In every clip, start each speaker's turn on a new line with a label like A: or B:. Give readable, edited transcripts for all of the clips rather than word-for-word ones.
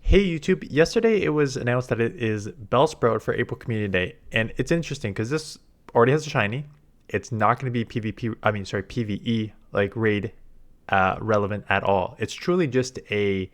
A: Hey YouTube, yesterday it was announced that it is Bellsprout for April Community Day, and it's interesting because this already has a shiny. It's not going to be PvE like raid relevant at all. It's truly just a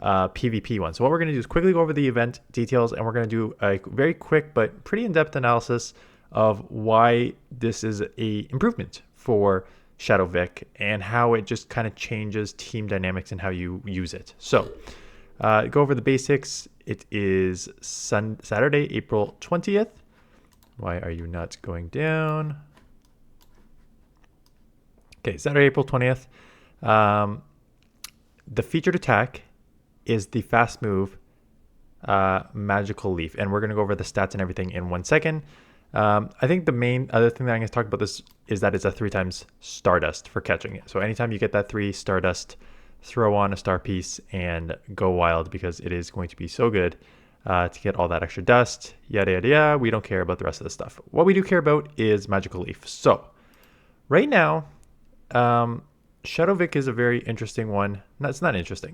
A: PvP one. So what we're going to do is quickly go over the event details, and we're going to do a very quick but pretty in-depth analysis of why this is a improvement for Shadow Vic and how it just kind of changes team dynamics and how you use it. So go over the basics. It is Saturday, April 20th. Why are you not going down? Okay, Saturday, April 20th. The featured attack is the fast move Magical Leaf. And we're going to go over the stats and everything in 1 second. I think the main other thing that I'm going to talk about this is that it's a 3 times Stardust for catching it. So anytime you get that 3 Stardust, throw on a star piece and go wild because it is going to be so good to get all that extra dust, yada yada yada. We don't care about the rest of the stuff. What we do care about is Magical Leaf. So right now, Shadow Vic is a very interesting one. No, it's not interesting.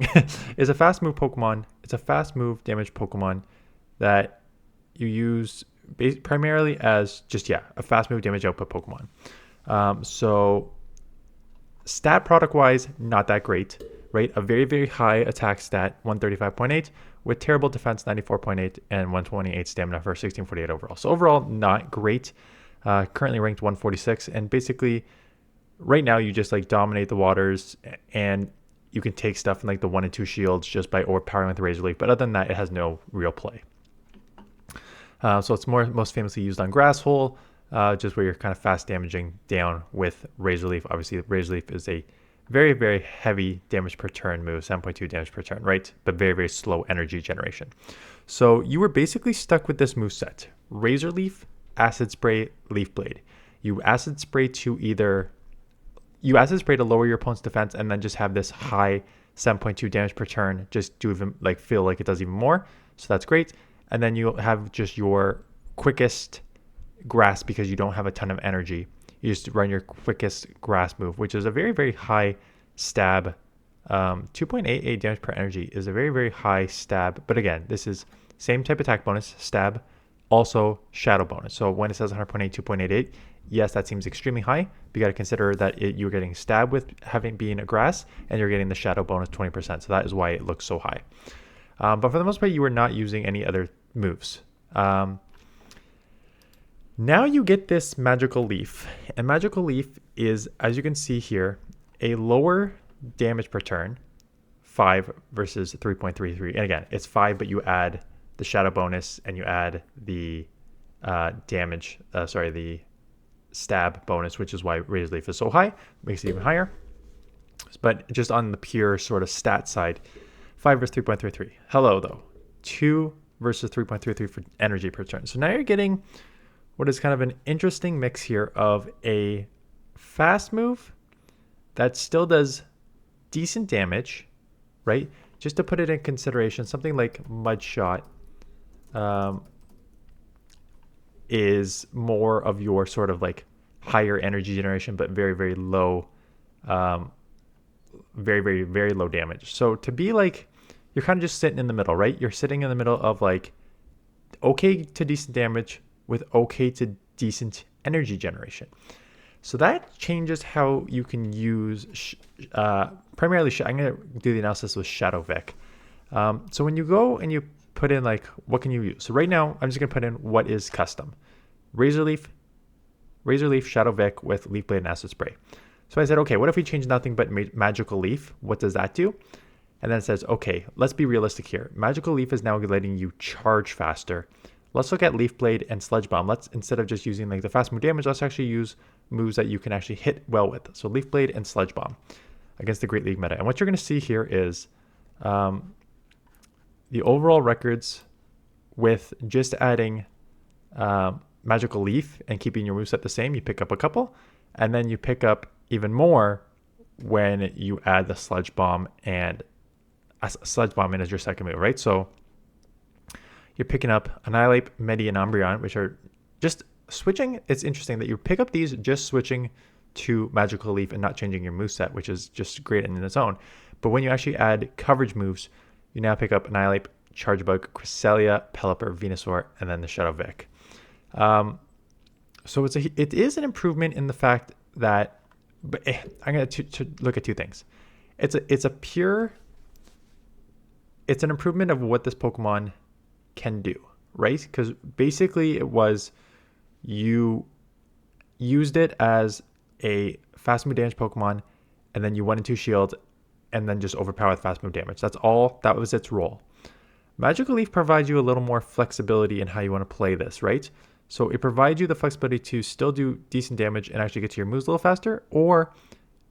A: It's a fast move Pokemon. It's a fast move damage Pokemon that you use primarily as just, a fast move damage output Pokemon. So stat product wise, not that great, right? A very, very high attack stat, 135.8, with terrible defense, 94.8, and 128 stamina for 1648 overall. So overall, not great. Currently ranked 146, and basically right now you just like dominate the waters, and you can take stuff in like the 1 and 2 shields just by overpowering with the Razor Leaf. But other than that, it has no real play. So it's most famously used on Grass Hole, just where you're kind of fast damaging down with Razor Leaf. Obviously, Razor Leaf is a very, very heavy damage per turn move, 7.2 damage per turn, right? But very, very slow energy generation. So you were basically stuck with this moveset. Razor Leaf, Acid Spray, Leaf Blade. You Acid Spray to lower your opponent's defense and then just have this high 7.2 damage per turn, just to even like feel like it does even more. So that's great. And then you have just your quickest grass because you don't have a ton of energy. You just run your quickest grass move, which is a very, very high stab. 2.88 damage per energy is a very, very high stab. But again, this is same type attack bonus, stab, also shadow bonus. So when it says 100.8, 2.88, yes, that seems extremely high. But you got to consider that you're getting stab with being a grass, and you're getting the shadow bonus 20%. So that is why it looks so high. But for the most part, you were not using any other moves. Now you get this Magical Leaf. And Magical Leaf is, as you can see here, a lower damage per turn, 5 versus 3.33. And again, it's 5, but you add the shadow bonus and you add the the stab bonus, which is why Razor Leaf is so high. Makes it even higher. But just on the pure sort of stat side, 5 versus 3.33. Hello, though. 2 versus 3.33 for energy per turn. So now you're getting what is kind of an interesting mix here of a fast move that still does decent damage, right? Just to put it in consideration, something like Mud Shot is more of your sort of like higher energy generation, but very, very low, very, very, very low damage. So to be like, you're kind of just sitting in the middle, right? You're sitting in the middle of like okay to decent damage with okay to decent energy generation. So that changes how you can use primarily, I'm going to do the analysis with Shadow Vic. So when you go and you put in like, what can you use? So right now, I'm just going to put in what is custom. Razor Leaf, Shadow Vic with Leaf Blade and Acid Spray. So I said, okay, what if we change nothing but Magical Leaf? What does that do? And then it says, okay, let's be realistic here. Magical Leaf is now letting you charge faster. Let's look at Leaf Blade and Sludge Bomb. Let's, instead of just using like the fast move damage, let's actually use moves that you can actually hit well with. So Leaf Blade and Sludge Bomb against the Great League meta. And what you're going to see here is the overall records with just adding Magical Leaf and keeping your moveset the same. You pick up a couple, and then you pick up even more when you add the Sludge Bomb and Sludge Bomb in as your second move, right? So you're picking up Annihilate, Medi, and Umbreon, which are just switching. It's interesting that you pick up these just switching to Magical Leaf and not changing your moveset, which is just great in its own. But when you actually add coverage moves, you now pick up Annihilate, Chargebug, Cresselia, Pelipper, Venusaur, and then the Shadow Vic. So it is an improvement in the fact that, but I'm going to look at two things. It's an improvement of what this Pokemon can do, right? Because basically it was, you used it as a fast move damage Pokemon, and then you went into shield and then just overpower with fast move damage. That was its role. Magical Leaf provides you a little more flexibility in how you want to play this, right? So it provides you the flexibility to still do decent damage and actually get to your moves a little faster, or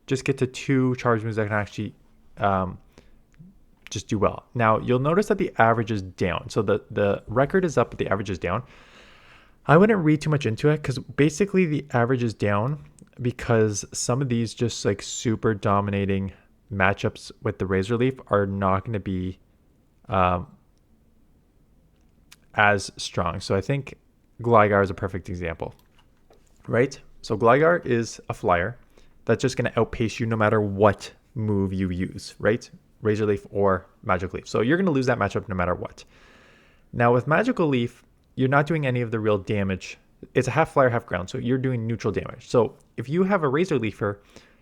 A: just get to 2 charge moves that can actually just do well. Now, you'll notice that the average is down. So the record is up, but the average is down. I wouldn't read too much into it, because basically the average is down because some of these just like super dominating matchups with the Razor Leaf are not going to be as strong. So I think Gligar is a perfect example, right? So Gligar is a flyer that's just going to outpace you no matter what move you use, right? Razor Leaf or Magical Leaf. So you're going to lose that matchup no matter what. Now with Magical Leaf, you're not doing any of the real damage. It's a half flyer, half ground, so you're doing neutral damage. So if you have a Razor Leafer,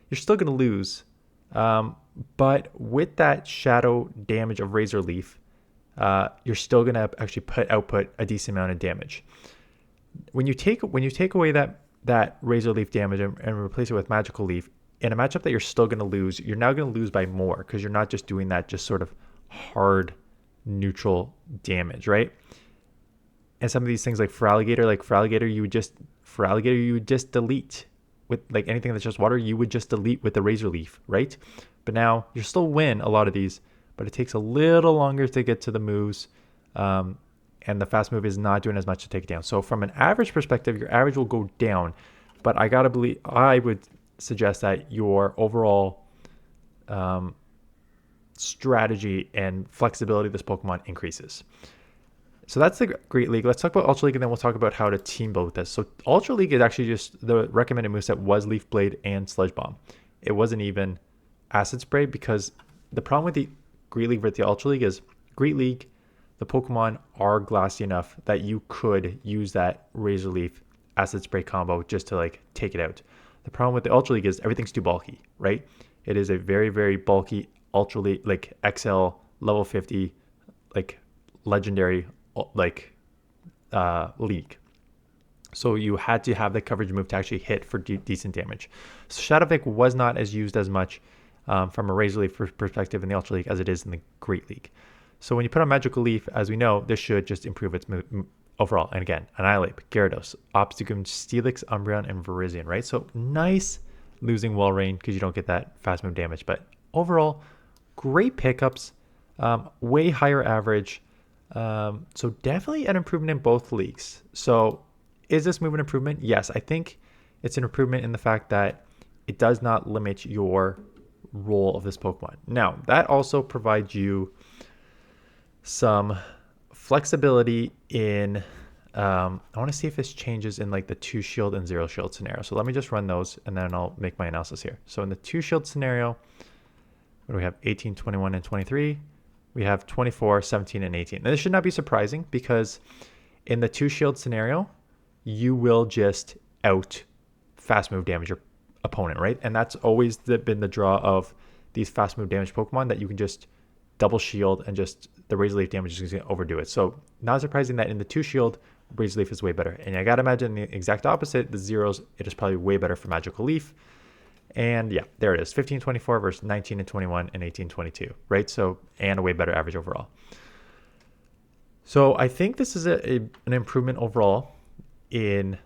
A: you're still going to lose. But with that shadow damage of Razor Leaf, you're still going to actually output a decent amount of damage. When you take away that Razor Leaf damage and replace it with Magical Leaf, in a matchup that you're still going to lose, you're now going to lose by more, because you're not just doing that just sort of hard neutral damage, right? And some of these things like Feraligatr, you would just delete with like anything that's just water, you would just delete with the Razor Leaf, right? But now you still win a lot of these, but it takes a little longer to get to the moves. And the fast move is not doing as much to take it down. So from an average perspective, your average will go down, but I would suggest that your overall strategy and flexibility of this Pokemon increases. So that's the Great League. Let's talk about Ultra League, and then we'll talk about how to team build with this. So Ultra League is actually just the recommended moveset was Leaf Blade and Sludge Bomb. It wasn't even Acid Spray, because the problem with the Great League versus the Ultra League is Great League, the Pokemon are glassy enough that you could use that Razor Leaf Acid Spray combo just to like take it out. The problem with the Ultra League is everything's too bulky, right? It is a very, very bulky Ultra League, like XL level 50, like legendary league. So you had to have the coverage move to actually hit for decent damage. So Shadow Vic was not as used as much from a Razor Leaf perspective in the Ultra League as it is in the Great League. So when you put on Magical Leaf, as we know, this should just improve its overall. And again, Annihilate, Gyarados, Obstagoon, Steelix, Umbreon, and Virizion, right? So nice losing Walrein because you don't get that fast move damage. But overall, great pickups, way higher average. So definitely an improvement in both leagues. So is this move an improvement? Yes, I think it's an improvement in the fact that it does not limit your role of this Pokemon. Now, that also provides you some flexibility in, I want to see if this changes in like the 2 shield and 0 shield scenario. So let me just run those and then I'll make my analysis here. So in the 2 shield scenario, what do we have? 18, 21, and 23. We have 24, 17, and 18. Now, this should not be surprising because in the 2 shield scenario, you will just out fast move damage your opponent, right? And that's always been the draw of these fast move damage Pokemon, that you can just double shield and just the Razor Leaf damage is going to overdo it. So not surprising that in the 2 shield, Razor Leaf is way better. And I got to imagine the exact opposite, the zeros, it is probably way better for Magical Leaf. And yeah, there it is, 15-24 versus 19 and 21 and 18-22, right? So, and a way better average overall. So I think this is an improvement overall in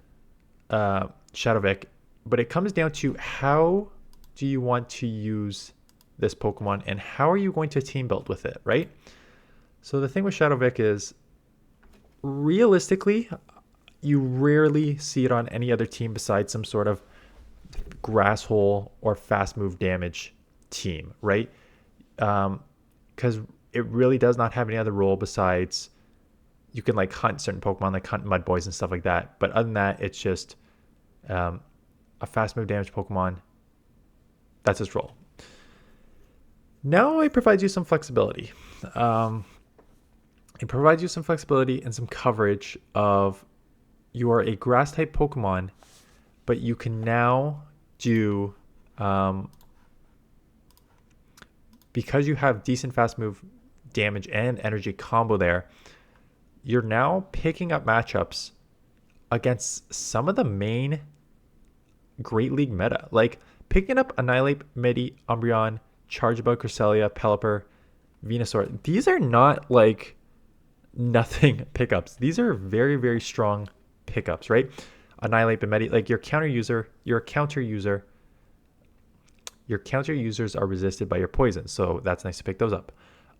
A: Shadow Vic, but it comes down to how do you want to use this Pokemon and how are you going to team build with it, right? So the thing with Shadow Vic is, realistically, you rarely see it on any other team besides some sort of grass hole or fast move damage team, right? Because it really does not have any other role besides you can like hunt certain Pokemon, like hunt mud boys and stuff like that. But other than that, it's just a fast move damage Pokemon. That's its role. Now it provides you some flexibility. It provides you some flexibility and some coverage of you are a grass type Pokemon, but you can now do, because you have decent fast move, damage, and energy combo there, you're now picking up matchups against some of the main Great League meta. Like picking up Annihilate, Midi, Umbreon, Chargeabug, Cresselia, Pelipper, Venusaur. These are not like nothing pickups. These are very, very strong pickups, right? Annihilate, Midi, like your counter users are resisted by your poison, so that's nice to pick those up.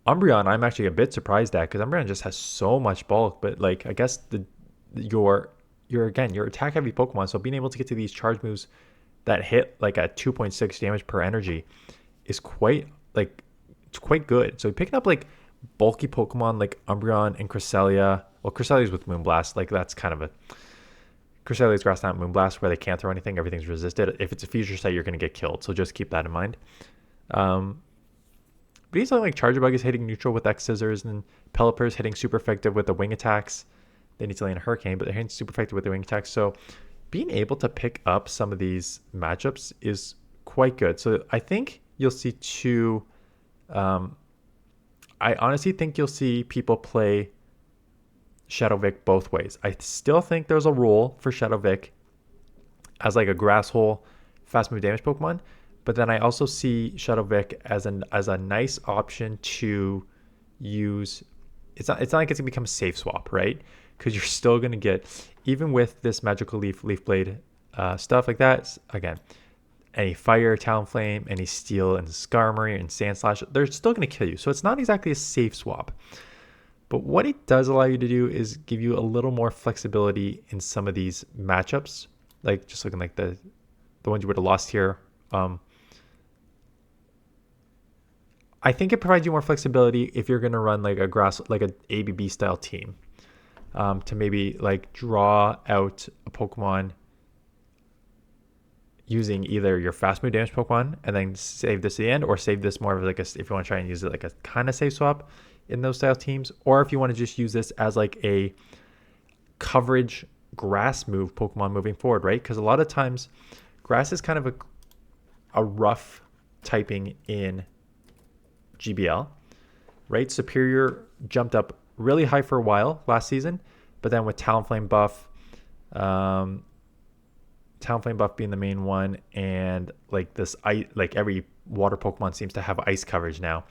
A: Umbreon, I'm actually a bit surprised at because Umbreon just has so much bulk, but like I guess your attack heavy Pokemon, so being able to get to these charge moves that hit like at 2.6 damage per energy is quite good. So picking up like bulky Pokemon like Umbreon and Cresselia. Well, Cresselia's with Moonblast, like that's kind of a Cresselia's Grass Knot Moonblast where they can't throw anything, everything's resisted. If it's a future site, you're going to get killed, so just keep that in mind. But he's like Chargeabug is hitting neutral with X Scissors, and Pelipper is hitting super effective with the wing attacks. They need to land a Hurricane, but they're hitting super effective with the wing attacks. So being able to pick up some of these matchups is quite good. So I think you'll see two. I honestly think you'll see people play Shadow Vic both ways. I still think there's a role for Shadow Vic as like a grass hole, fast move damage Pokemon. But then I also see Shadow Vic as a nice option to use. It's not like it's gonna become a safe swap, right? Because you're still gonna get, even with this Magical Leaf, Leaf Blade, stuff like that. Again, any Fire, Talonflame, any Steel and Skarmory and Sandslash, they're still gonna kill you. So it's not exactly a safe swap. But what it does allow you to do is give you a little more flexibility in some of these matchups, like just looking like the ones you would have lost here. I think it provides you more flexibility if you're going to run like an ABB style team, to maybe like draw out a Pokemon using either your fast move damage Pokemon and then save this at the end, or save this more of like if you want to try and use it like a kind of safe swap in those style teams, or if you want to just use this as like a coverage grass move Pokemon moving forward, right? Because a lot of times grass is kind of a rough typing in GBL, right? Superior jumped up really high for a while last season, but then with Talonflame buff being the main one, and like this ice, like every water Pokemon seems to have ice coverage now,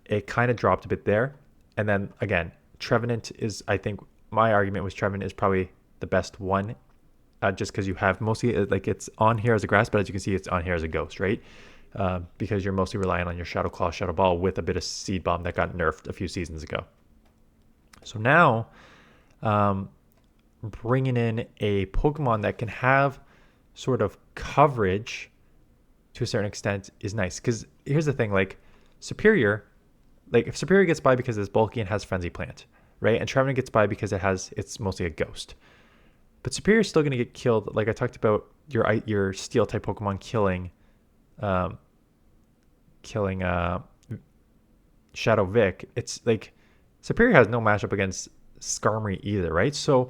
A: it kind of dropped a bit there. And then again, Trevenant is, I think my argument was Trevenant is probably the best one, just because you have mostly like it's on here as a grass, but as you can see, it's on here as a ghost, right? Because you're mostly relying on your Shadow Claw, Shadow Ball with a bit of Seed Bomb that got nerfed a few seasons ago. So now, bringing in a Pokemon that can have sort of coverage to a certain extent is nice. Because here's the thing, like Superior, like if Superior gets by because it's bulky and has Frenzy Plant, right? And Trevenant gets by because it's mostly a ghost. But Superior is still going to get killed. Like I talked about your Steel type Pokemon killing Shadow Vic. It's like Superior has no matchup against Skarmory either, right? So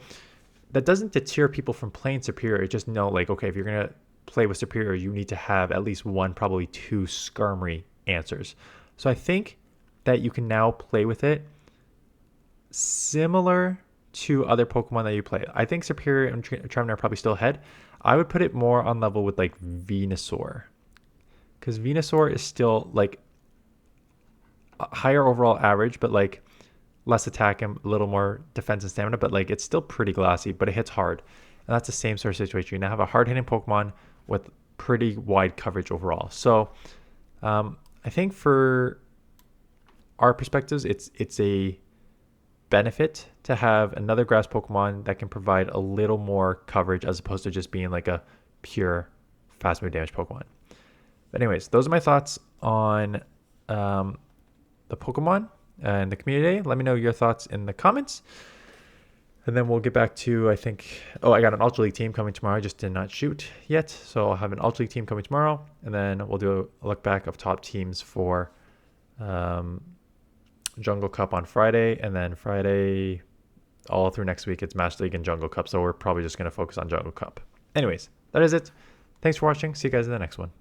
A: that doesn't deter people from playing Superior. Just know, like, okay, if you're gonna play with Superior, you need to have at least one, probably two Skarmory answers. So I think that you can now play with it similar to other Pokemon that you play. I think Superior and Trevenant are probably still ahead. I would put it more on level with like Venusaur, because Venusaur is still like a higher overall average, but like less attack and a little more defense and stamina, but like it's still pretty glassy, but it hits hard. And that's the same sort of situation. You now have a hard hitting Pokemon with pretty wide coverage overall. So I think for our perspectives, it's a benefit to have another grass Pokemon that can provide a little more coverage as opposed to just being like a pure fast move damage Pokemon. But anyways, those are my thoughts on the Pokemon and the community day. Let me know your thoughts in the comments. And then we'll get back to, I think, I got an Ultra League team coming tomorrow. I just did not shoot yet. So I'll have an Ultra League team coming tomorrow. And then we'll do a look back of top teams for Jungle Cup on Friday, and then Friday all through next week it's Match League and Jungle Cup. So we're probably just going to focus on Jungle Cup. Anyways, that is it. Thanks for watching. See you guys in the next one.